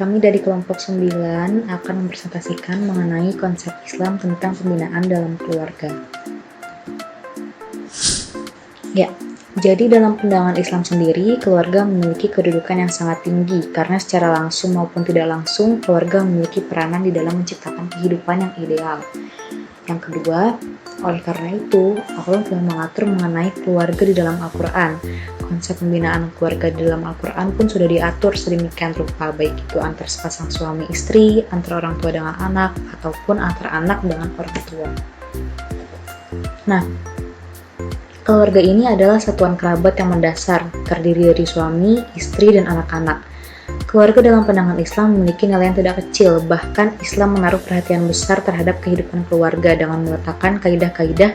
Kami dari kelompok 9 akan mempresentasikan mengenai konsep Islam tentang pembinaan dalam keluarga. Ya, jadi dalam pandangan Islam sendiri, keluarga memiliki kedudukan yang sangat tinggi karena secara langsung maupun tidak langsung, keluarga memiliki peranan di dalam menciptakan kehidupan yang ideal. Yang kedua, oleh karena itu, Allah telah mengatur mengenai keluarga di dalam Al-Quran. Konsep pembinaan keluarga di dalam Al-Quran pun sudah diatur sedemikian rupa, baik itu antar sepasang suami istri, antar orang tua dengan anak, ataupun antar anak dengan orang tua. Nah, keluarga ini adalah satuan kerabat yang mendasar, terdiri dari suami, istri, dan anak-anak. Keluarga dalam pandangan Islam memiliki nilai yang tidak kecil, bahkan Islam menaruh perhatian besar terhadap kehidupan keluarga dengan meletakkan kaidah-kaidah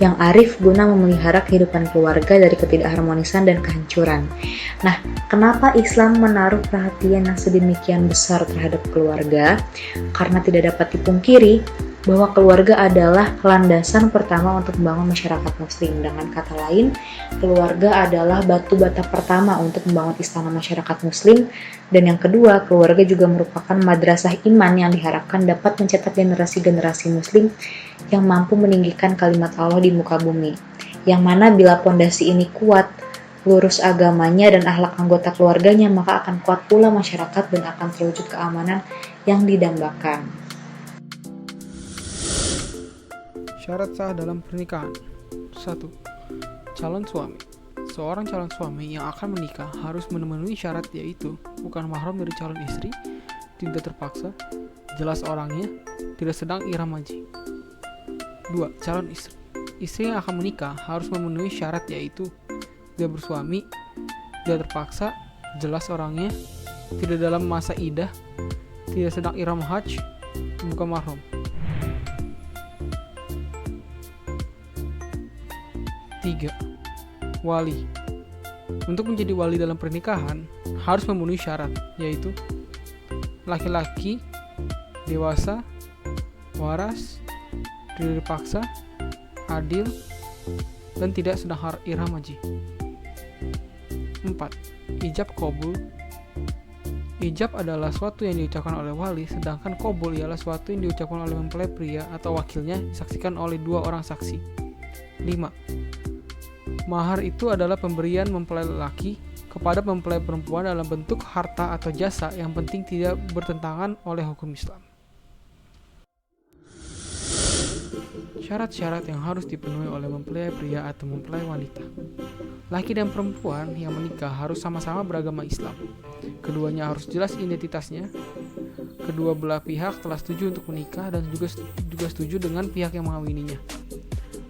yang arif guna memelihara kehidupan keluarga dari ketidakharmonisan dan kehancuran. Nah, kenapa Islam menaruh perhatian yang sedemikian besar terhadap keluarga? Karena tidak dapat dipungkiri bahwa keluarga adalah landasan pertama untuk membangun masyarakat muslim. Dengan kata lain, keluarga adalah batu bata pertama untuk membangun istana masyarakat muslim. Dan yang kedua, keluarga juga merupakan madrasah iman yang diharapkan dapat mencetak generasi-generasi muslim yang mampu meninggikan kalimat Allah di muka bumi. Yang mana bila pondasi ini kuat, lurus agamanya dan akhlak anggota keluarganya, maka akan kuat pula masyarakat dan akan terwujud keamanan yang didambakan. Syarat sah dalam pernikahan. 1. Calon suami. Seorang calon suami yang akan menikah harus memenuhi syarat, yaitu bukan mahram dari calon istri, tidak terpaksa, jelas orangnya, tidak sedang ihram haji. 2. Calon istri. Istri yang akan menikah harus memenuhi syarat, yaitu tidak bersuami, tidak terpaksa, jelas orangnya, tidak dalam masa iddah, tidak sedang ihram haji, bukan mahram. 3. Wali. Untuk menjadi wali dalam pernikahan harus memenuhi syarat, yaitu laki-laki, dewasa, waras, tidak dipaksa, adil, dan tidak sedang ihram haji. 4. Ijab qabul. Ijab adalah suatu yang diucapkan oleh wali, sedangkan qabul ialah suatu yang diucapkan oleh mempelai pria atau wakilnya disaksikan oleh 2 orang saksi. 5. Mahar itu adalah pemberian mempelai laki kepada mempelai perempuan dalam bentuk harta atau jasa, yang penting tidak bertentangan oleh hukum Islam. Syarat-syarat yang harus dipenuhi oleh mempelai pria atau mempelai wanita. Laki dan perempuan yang menikah harus sama-sama beragama Islam. Keduanya harus jelas identitasnya. Kedua belah pihak telah setuju untuk menikah dan juga setuju dengan pihak yang mengawininya.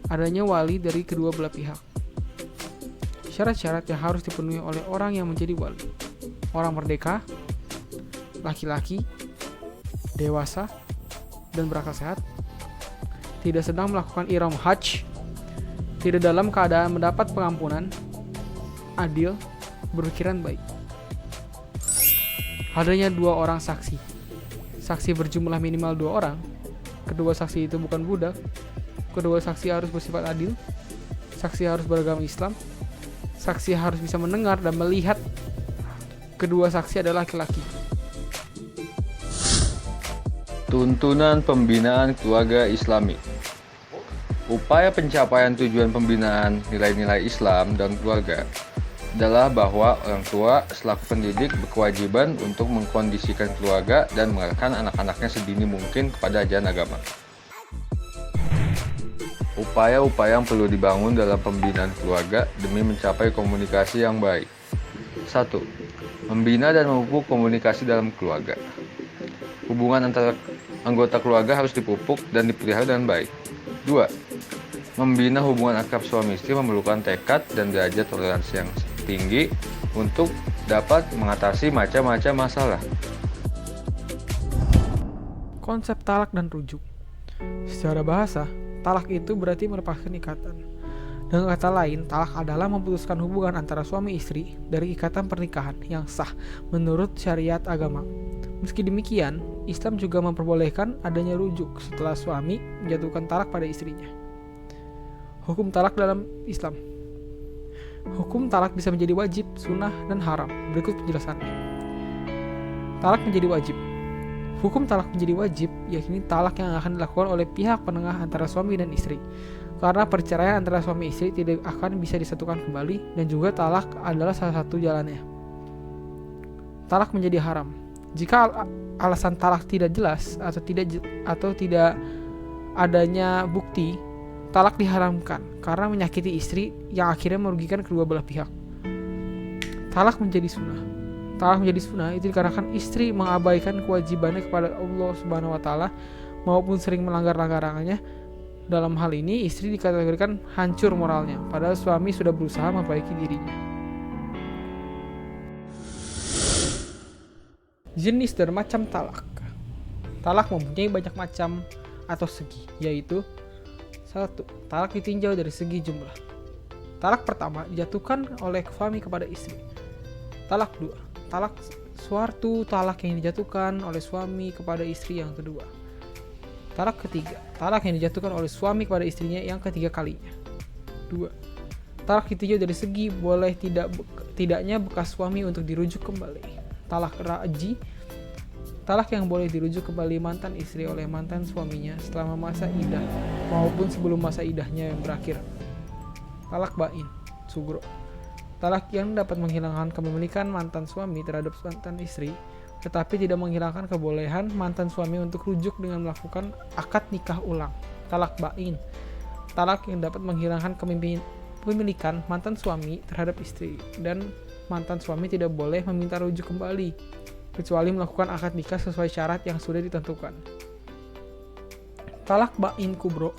Adanya wali dari kedua belah pihak. Syarat-syarat yang harus dipenuhi oleh orang yang menjadi wali. Orang merdeka, laki-laki, dewasa, dan berakal sehat, tidak sedang melakukan ihram hajj, tidak dalam keadaan mendapat pengampunan, adil, berpikiran baik. Adanya 2 orang saksi. Saksi berjumlah minimal 2 orang. Kedua saksi itu bukan budak. Kedua saksi harus bersifat adil. Saksi harus beragama Islam. Saksi harus bisa mendengar dan melihat. Kedua saksi adalah laki-laki. Tuntunan pembinaan keluarga Islami. Upaya pencapaian tujuan pembinaan nilai-nilai Islam dan keluarga adalah bahwa orang tua selaku pendidik berkewajiban untuk mengkondisikan keluarga dan mengarahkan anak-anaknya sedini mungkin kepada ajaran agama. Upaya-upaya yang perlu dibangun dalam pembinaan keluarga demi mencapai komunikasi yang baik. 1. Membina dan memupuk komunikasi dalam keluarga. Hubungan antara anggota keluarga harus dipupuk dan dipelihara dengan baik. 2. Membina hubungan akrab suami istri memerlukan tekad dan derajat toleransi yang tinggi untuk dapat mengatasi macam-macam masalah. Konsep talak dan rujuk. Secara bahasa, talak itu berarti melepaskan ikatan. Dengan kata lain, talak adalah memutuskan hubungan antara suami istri dari ikatan pernikahan yang sah menurut syariat agama. Meski demikian, Islam juga memperbolehkan adanya rujuk setelah suami menjatuhkan talak pada istrinya. Hukum talak dalam Islam. Hukum talak bisa menjadi wajib, sunnah, dan haram. Berikut penjelasannya. Talak menjadi wajib. Hukum talak menjadi wajib, yakni talak yang akan dilakukan oleh pihak penengah antara suami dan istri. Karena perceraian antara suami istri tidak akan bisa disatukan kembali dan juga talak adalah salah satu jalannya. Talak menjadi haram. Jika alasan talak tidak jelas atau tidak adanya bukti, talak diharamkan karena menyakiti istri yang akhirnya merugikan kedua belah pihak. Talak menjadi sunnah. Talak menjadi sunnah itu dikarenakan istri mengabaikan kewajibannya kepada Allah Subhanahu wa taala maupun sering melanggar larangannya. Dalam hal ini istri dikategorikan hancur moralnya, padahal suami sudah berusaha memperbaiki dirinya. Jenis dan macam talak. Talak mempunyai banyak macam atau segi, yaitu 1. Talak ditinjau dari segi jumlah. Talak pertama dijatuhkan oleh suami kepada istri. Talak 2. Talak suatu talak yang dijatuhkan oleh suami kepada istri yang kedua. Talak ketiga, talak yang dijatuhkan oleh suami kepada istrinya yang ketiga kalinya. 2. Talak ditinjau dari segi boleh tidaknya bekas suami untuk dirujuk kembali. Talak raji, talak yang boleh dirujuk kembali mantan istri oleh mantan suaminya selama masa idah maupun sebelum masa idahnya yang berakhir. Talak bain, sugro, talak yang dapat menghilangkan kepemilikan mantan suami terhadap mantan istri, tetapi tidak menghilangkan kebolehan mantan suami untuk rujuk dengan melakukan akad nikah ulang. Talak bain, talak yang dapat menghilangkan kepemilikan mantan suami terhadap istri, dan mantan suami tidak boleh meminta rujuk kembali, kecuali melakukan akad nikah sesuai syarat yang sudah ditentukan. Talak bain kubro,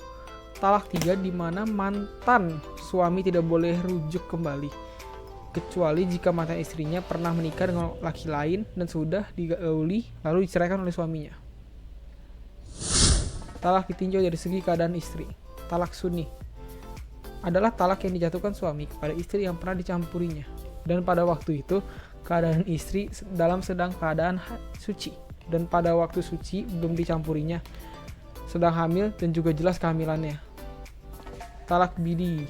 talak 3 di mana mantan suami tidak boleh rujuk kembali, kecuali jika mantan istrinya pernah menikah dengan laki lain dan sudah digauli lalu diceraikan oleh suaminya. Talak ditinjau dari segi keadaan istri. Talak sunni adalah talak yang dijatuhkan suami kepada istri yang pernah dicampurinya, dan pada waktu itu keadaan istri sedang keadaan suci, dan pada waktu suci belum dicampurinya, sedang hamil dan juga jelas kehamilannya. Talak bidi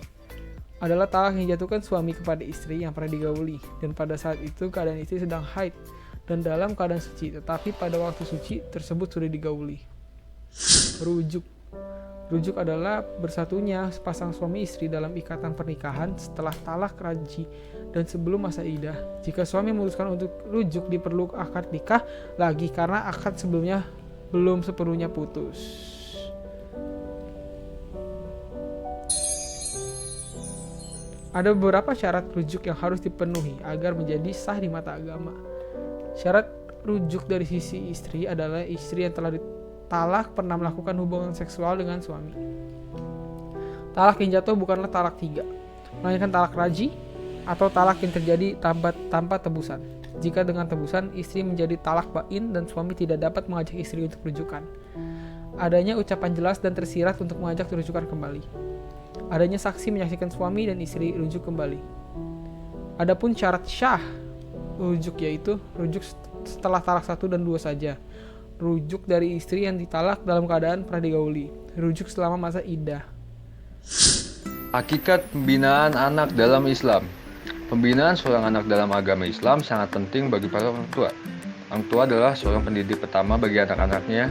adalah talak yang dijatuhkan suami kepada istri yang pernah digauli, dan pada saat itu keadaan istri sedang haid dan dalam keadaan suci, tetapi pada waktu suci tersebut sudah digauli. Rujuk adalah bersatunya sepasang suami istri dalam ikatan pernikahan setelah talak raji dan sebelum masa idah. Jika suami memutuskan untuk rujuk, diperlu akad nikah lagi karena akad sebelumnya belum sepenuhnya putus. Ada beberapa syarat rujuk yang harus dipenuhi agar menjadi sah di mata agama. Syarat rujuk dari sisi istri adalah istri yang telah ditalak pernah melakukan hubungan seksual dengan suami. Talak yang jatuh bukanlah talak 3, melainkan talak raji atau talak yang terjadi tanpa tebusan. Jika dengan tebusan, istri menjadi talak bain dan suami tidak dapat mengajak istri untuk rujukan. Adanya ucapan jelas dan tersirat untuk mengajak rujukan kembali. Adanya saksi menyaksikan suami dan istri rujuk kembali. Adapun syarat syah rujuk, yaitu rujuk setelah talak 1 dan 2 saja. Rujuk dari istri yang ditalak dalam keadaan pernah digauli. Rujuk selama masa iddah. Hakikat pembinaan anak dalam Islam. Pembinaan seorang anak dalam agama Islam sangat penting bagi para orang tua. Orang tua adalah seorang pendidik pertama bagi anak-anaknya.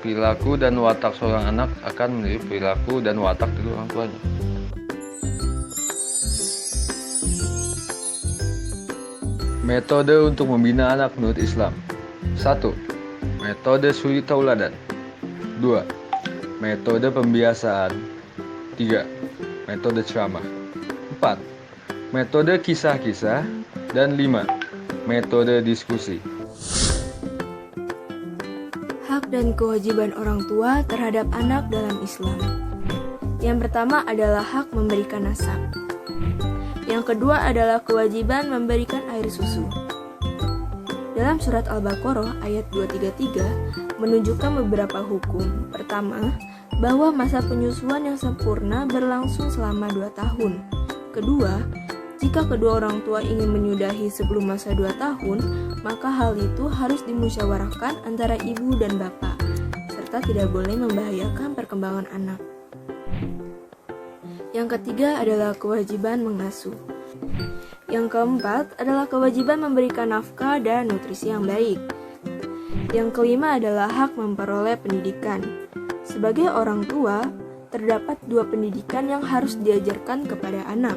Perilaku dan watak seorang anak akan meniru perilaku dan watak dari orang tuanya. Metode untuk membina anak menurut Islam. 1. Metode suri tauladan. 2. Metode pembiasaan. 3. Metode ceramah. 4. Metode kisah-kisah. Dan 5. Metode diskusi. Hak dan kewajiban orang tua terhadap anak dalam Islam. Yang pertama adalah hak memberikan nasab. Yang kedua adalah kewajiban memberikan air susu. Dalam surat Al-Baqarah ayat 233 menunjukkan beberapa hukum. Pertama, bahwa masa penyusuan yang sempurna berlangsung selama 2 tahun. Kedua, jika kedua orang tua ingin menyudahi sebelum masa 2 tahun, maka hal itu harus dimusyawarahkan antara ibu dan bapak, serta tidak boleh membahayakan perkembangan anak. Yang ketiga adalah kewajiban mengasuh. Yang keempat adalah kewajiban memberikan nafkah dan nutrisi yang baik. Yang kelima adalah hak memperoleh pendidikan. Sebagai orang tua, terdapat 2 pendidikan yang harus diajarkan kepada anak.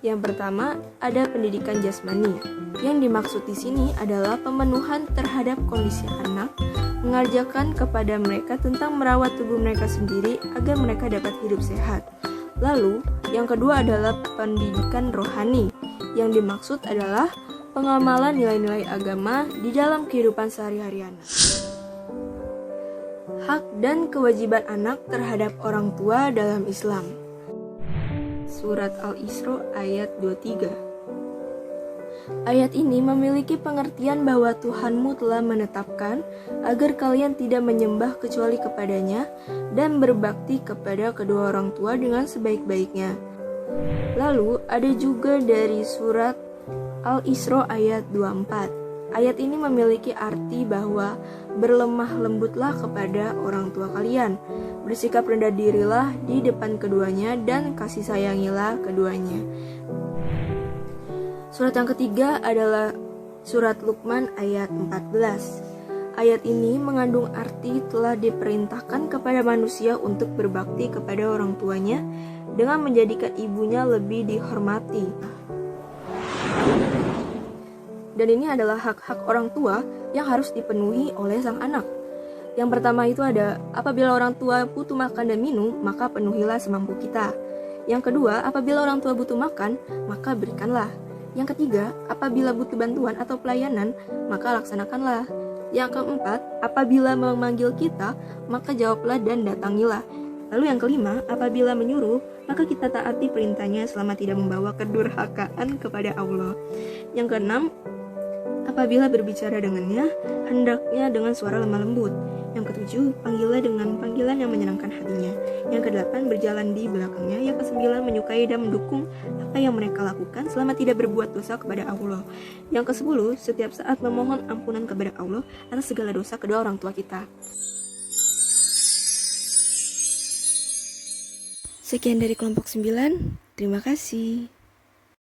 Yang pertama, ada pendidikan jasmani. Yang dimaksud di sini adalah pemenuhan terhadap kondisi anak, mengajarkan kepada mereka tentang merawat tubuh mereka sendiri agar mereka dapat hidup sehat. Lalu, yang kedua adalah pendidikan rohani. Yang dimaksud adalah pengamalan nilai-nilai agama di dalam kehidupan sehari-hari anak. Hak dan kewajiban anak terhadap orang tua dalam Islam. Surat Al-Isra ayat 23. Ayat ini memiliki pengertian bahwa Tuhanmu telah menetapkan agar kalian tidak menyembah kecuali kepadanya dan berbakti kepada kedua orang tua dengan sebaik-baiknya. Lalu ada juga dari surat Al-Isra ayat 24. Ayat ini memiliki arti bahwa berlemah lembutlah kepada orang tua kalian, bersikap rendah dirilah di depan keduanya dan kasih sayangilah keduanya. Surat yang ketiga adalah surat Luqman ayat 14. Ayat ini mengandung arti telah diperintahkan kepada manusia untuk berbakti kepada orang tuanya dengan menjadikan ibunya lebih dihormati. Dan ini adalah hak-hak orang tua yang harus dipenuhi oleh sang anak. Yang pertama itu ada, apabila orang tua butuh makan dan minum, maka penuhilah semampu kita. Yang kedua, apabila orang tua butuh makan, maka berikanlah. Yang ketiga, apabila butuh bantuan atau pelayanan, maka laksanakanlah. Yang keempat, apabila memanggil kita, maka jawablah dan datangilah. Lalu yang kelima, apabila menyuruh, maka kita taati perintahnya selama tidak membawa kedurhakaan kepada Allah. Yang keenam, apabila berbicara dengannya, hendaknya dengan suara lemah lembut. Yang ketujuh, panggillah dengan panggilan yang menyenangkan hatinya. Yang kedelapan, berjalan di belakangnya. Yang kesembilan, menyukai dan mendukung apa yang mereka lakukan selama tidak berbuat dosa kepada Allah. Yang kesepuluh, setiap saat memohon ampunan kepada Allah atas segala dosa kedua orang tua kita. Sekian dari kelompok 9. Terima kasih.